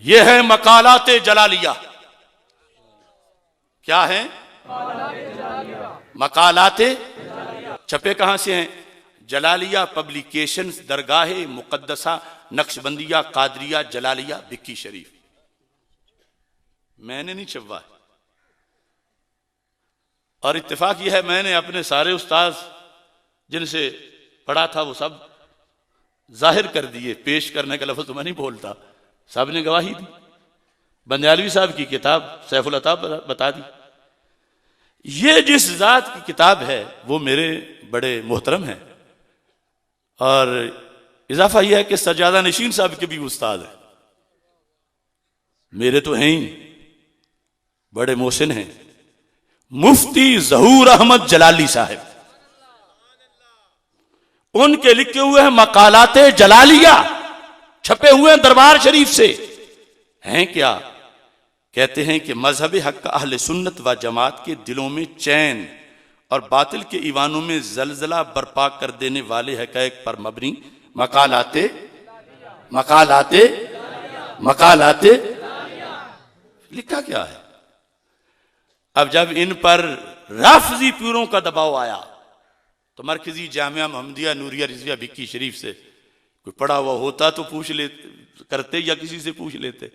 ये है मकालाते जलालिया। क्या है? मकालाते छपे कहां से हैं? जलालिया पब्लिकेशंस, दरगाह मुकद्दसा नक्शबंदिया कादरिया जलालिया बिक्की शरीफ। मैंने नहीं छपवा। और इत्तेफाक यह है, मैंने अपने सारे उस्ताद जिनसे पढ़ा था वो सब जाहिर कर दिए। पेश करने का लफ्ज़ तो मैं नहीं बोलता, सब ने गवाही दी। बंदयालवी साहब की किताब सैफुल अता बता दी। ये जिस जात की किताब है वो मेरे बड़े मोहतरम हैं। और इजाफा यह है कि सज्जादा नशीन साहब के भी उस्ताद हैं, मेरे तो हैं ही, बड़े मोहसिन हैं। मुफ्ती जहूर अहमद जलाली साहब, उनके लिखे हुए हैं मकालाते जलालिया, छपे हुए हैं दरबार शरीफ से। हैं क्या? कहते हैं कि मजहब हक का अहले सुन्नत व जमात के दिलों में चैन और बातिल के ईवानों में जलजला बर्पा कर देने वाले हक़ाइक़ पर मबनी मकालाते मकालाते मकालाते लिखा क्या है? अब जब इन पर राफजी पीरों का दबाव आया तो मरकजी जामिया मोहम्मदिया नूरिया रिजविया बिक्की शरीफ से कोई पढ़ा हुआ होता तो पूछ ले करते, या किसी से पूछ लेते।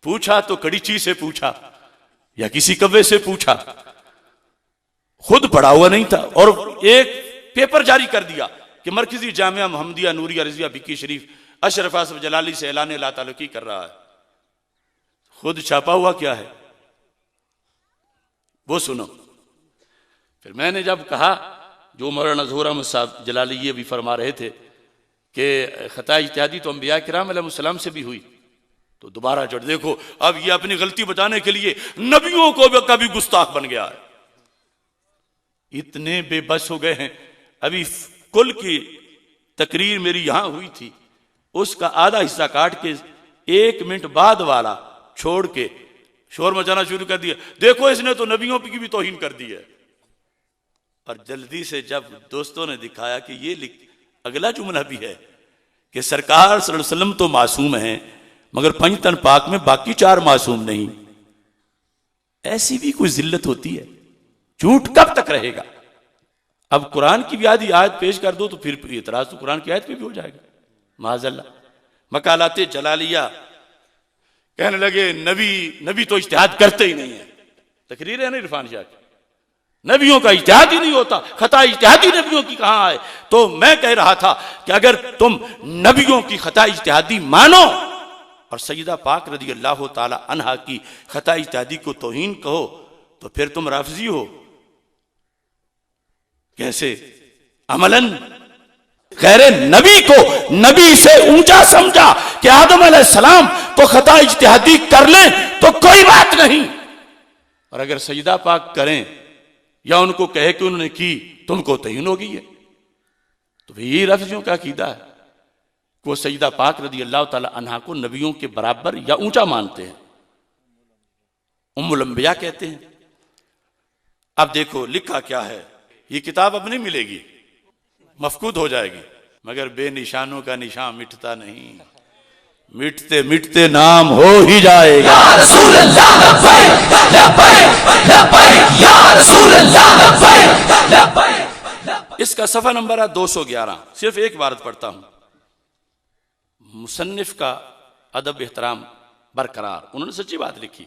पूछा तो कड़ीची से पूछा या किसी कव्वे से पूछा, खुद पढ़ा हुआ नहीं था। और एक पेपर जारी कर दिया कि मरकजी जामिया मोहम्मदिया नूरिया रिजविया बिक्की शरीफ अशरफ आसफ जलाली से ऐलान ला ताल्लुकी कर रहा है। खुद छापा हुआ क्या है वो सुनो। फिर मैंने जब कहा, जो मौलाना ज़हूर अहमद साहब जलाली ये भी फरमा रहे थे कि खता इज्तिहादी तो अंबिया किराम अलैहिस्सलाम से भी हुई, तो दोबारा जड़ देखो, अब ये अपनी गलती बताने के लिए नबियों को का भी गुस्ताख बन गया है। इतने बेबस हो गए हैं। अभी कुल की तकरीर मेरी यहां हुई थी, उसका आधा हिस्सा काट के 1 मिनट बाद वाला छोड़ के शोर मचाना शुरू कर दिया, देखो इसने तो नबियों की भी तौहीन कर दी है। और जल्दी से जब दोस्तों ने दिखाया कि ये अगला जुमला भी है कि सरकार सल्लल्लाहु अलैहि वसल्लम तो मासूम हैं मगर पंजतन पाक में बाकी 4 मासूम नहीं, ऐसी भी कोई जिल्लत होती है? झूठ कब तक रहेगा? अब कुरान की भी आधी आयत पेश कर दो तो फिर इतराज तो कुरान की आयत पे भी हो जाएगा। माज़अल्लाह। मकालाते जलालिया कहने लगे नबी तो इज्तिहाद करते ही नहीं है। तकरीर है ना इरफान शाह की, नबियों का इज्तिहाद ही नहीं होता, खता इज्तिहादी नबियों की कहां है? तो मैं कह रहा था कि अगर तुम नबियों की खता इज्तिहादी मानो और सैयदा पाक रज़ी अल्लाह ताला अन्हा की खता इज्तिहादी को तौहीन कहो तो फिर तुम राफजी हो। कैसे? अमलन खैर नबी को नबी से ऊंचा समझा कि आदम अलैहिस्सलाम तो खता इज्तिहादी कर लें तो कोई बात नहीं, और अगर सजदा पाक करें या उनको कहे कि उन्होंने की तुमको तहीन हो गई है, तो यही रफ़ियों का अकीदा है। वो सजदा पाक रज़ी अल्लाह ताला अन्हा को नबियों के बराबर या ऊंचा मानते हैं, उम्मुल अंबिया कहते हैं। अब देखो लिखा क्या है, ये किताब अब नहीं मिलेगी, मफकूद हो जाएगी, मगर बेनिशानों का निशान मिटता नहीं, मिटते मिटते नाम हो ही जाएगा। या रसूल अल्लाह लब्बैक लब्बैक लब्बैक या रसूल अल्लाह लब्बैक लब्बैक। इसका सफा नंबर है 211। सिर्फ एक बात पढ़ता हूं। मुसन्निफ का अदब एहतराम बरकरार, उन्होंने सच्ची बात लिखी,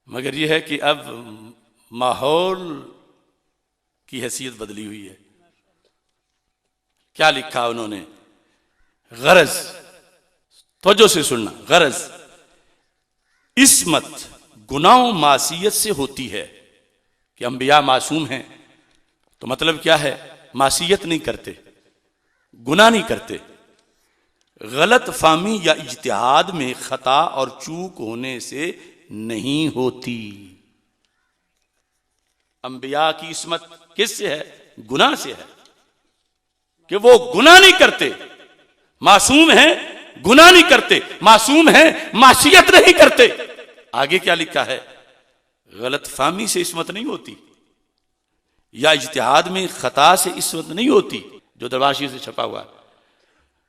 मगर यह है कि अब माहौल की हैसियत बदली हुई है। क्या लिखा उन्होंने? गरज, तवज्जो से सुनना, गरज इस्मत गुनाह मासियत से होती है कि अंबिया मासूम हैं, तो मतलब क्या है? मासियत नहीं करते, गुनाह नहीं करते। गलत फहमी या इज्तिहाद में खता और चूक होने से नहीं होती। अंबिया की इस्मत किससे है? गुनाह से है कि वो गुनाह नहीं करते, मासूम हैं, गुनाह नहीं करते, मासूम हैं, मासियत नहीं करते। आगे क्या लिखा है? गलत फहमी से इस्मत नहीं होती या इज्तिहाद में खता से इस्मत नहीं होती, जो दरबार शरीफ से छपा हुआ है।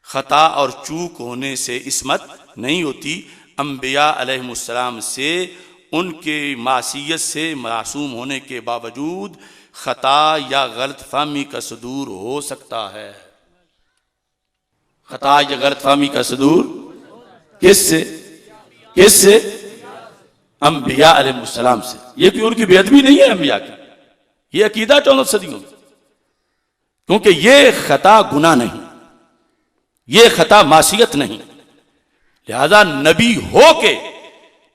खता और चूक होने से इस्मत नहीं होती, अंबिया अलैहिमुस्सलाम से उनके मासियत से मासूम होने के बावजूद खता या गलत फहमी का सदूर हो सकता है। खता या गलत फहमी का सदूर किससे? किससे? अंबिया अलैहिमुस्सलाम से। ये कि उनकी बेअदबी नहीं है अंबिया की, ये अकीदा 14 सदियों में, क्योंकि ये खता गुनाह नहीं, ये खता मासियत नहीं। लिहाजा नबी हो के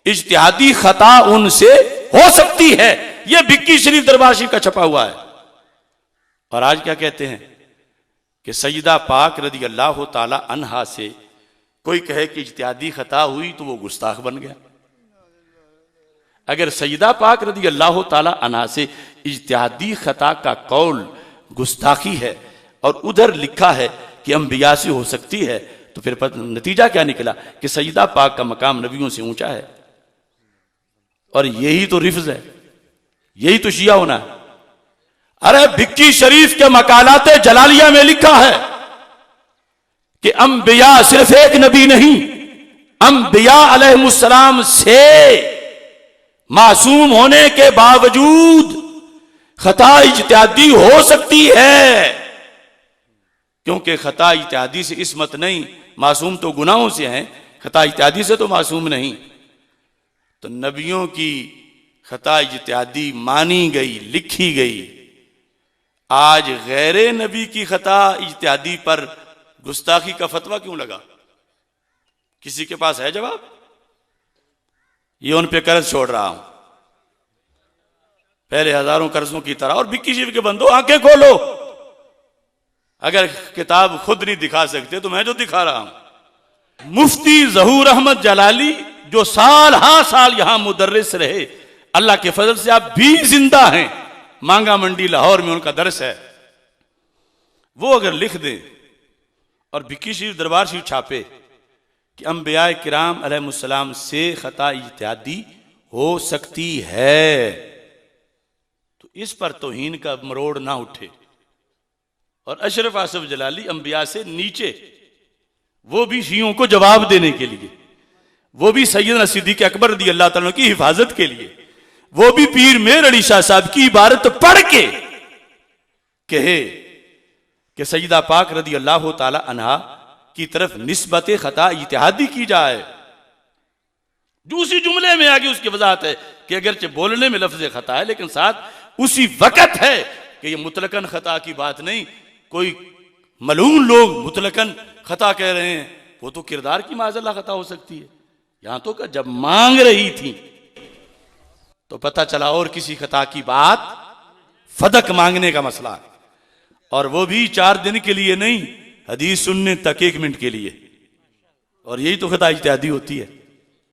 इज्तिहादी खता उनसे हो सकती है। यह बिक्की शरीफ दरबार शरीफ का छपा हुआ है। और आज क्या कहते हैं कि सैयदा पाक रदी अल्लाह ताला अन्हा से कोई कहे कि इज्तिहादी खता हुई तो वो गुस्ताख बन गया। अगर सैयदा पाक रदी अल्लाह ताला अन्हा से इज्तिहादी खता का कौल गुस्ताखी है और उधर लिखा है कि अंबिया से हो सकती है, तो फिर नतीजा क्या निकला कि सैयदा पाक का मकाम नबियों से ऊंचा है। और यही तो रिफ्ज है, यही तो शिया होना है। अरे बिक्की शरीफ के मकालाते जलालिया में लिखा है कि अंबिया सिर्फ एक नबी नहीं, अंबिया अलैहिमुस्सलाम से मासूम होने के बावजूद खता इज्तिहादी हो सकती है, क्योंकि खता इज्तिहादी से इस्मत नहीं, मासूम तो गुनाहों से हैं, खता इज्तिहादी से तो मासूम नहीं। तो नबियों की खता इज्तिहादी मानी गई, लिखी गई। आज गैरे नबी की खता इज्तिहादी पर गुस्ताखी का फतवा क्यों लगा? किसी के पास है जवाब? ये उन पे कर्ज छोड़ रहा हूं, पहले हजारों कर्जों की तरह। और बिक्की शरीफ के बंदो आंखें खोलो, अगर किताब खुद नहीं दिखा सकते तो मैं जो दिखा रहा हूं। मुफ्ती जहूर अहमद जलाली जो साल हाँ साल यहां मुदर्रिस रहे, अल्लाह के फजल से आप भी जिंदा हैं, मांगा मंडी लाहौर में उनका दर्स है। वो अगर लिख दें और बिक्की शरीफ दरबार शरीफ छापे कि अंबिया किराम अलैहिमुस्सलाम से खता इज्तिहादी हो सकती है, तो इस पर तौहीन का मरोड़ ना उठे। और अशरफ आसफ जलाली अंबिया से नीचे, वो भी शियों को जवाब देने के लिए, वो भी सैयदना सिद्दीक़ अकबर रज़ी अल्लाह तआला की हिफाजत के लिए, वो भी पीर मेर अली शाह साहब की इबारत पढ़ के कहे कि सैयदा पाक रज़ी अल्लाह तआला अन्हा की तरफ निस्बत खता इज्तिहादी की जाए। दूसरी जुमले में आगे उसकी वजाहत है कि अगरचे बोलने में लफ्ज़ खता है, लेकिन साथ उसी वक्त है कि यह मुतलकन खता की बात नहीं। कोई मलून लोग मुतलकन खता कह रहे हैं, वो तो किरदार की माज़अल्लाह खता हो सकती है। यहां तो जब मांग रही थी तो पता चला और किसी खता की बात, फदक मांगने का मसला है, और वो भी 4 दिन के लिए नहीं, हदीस सुनने तक 1 मिनट के लिए। और यही तो खता इज्तिहादी होती है।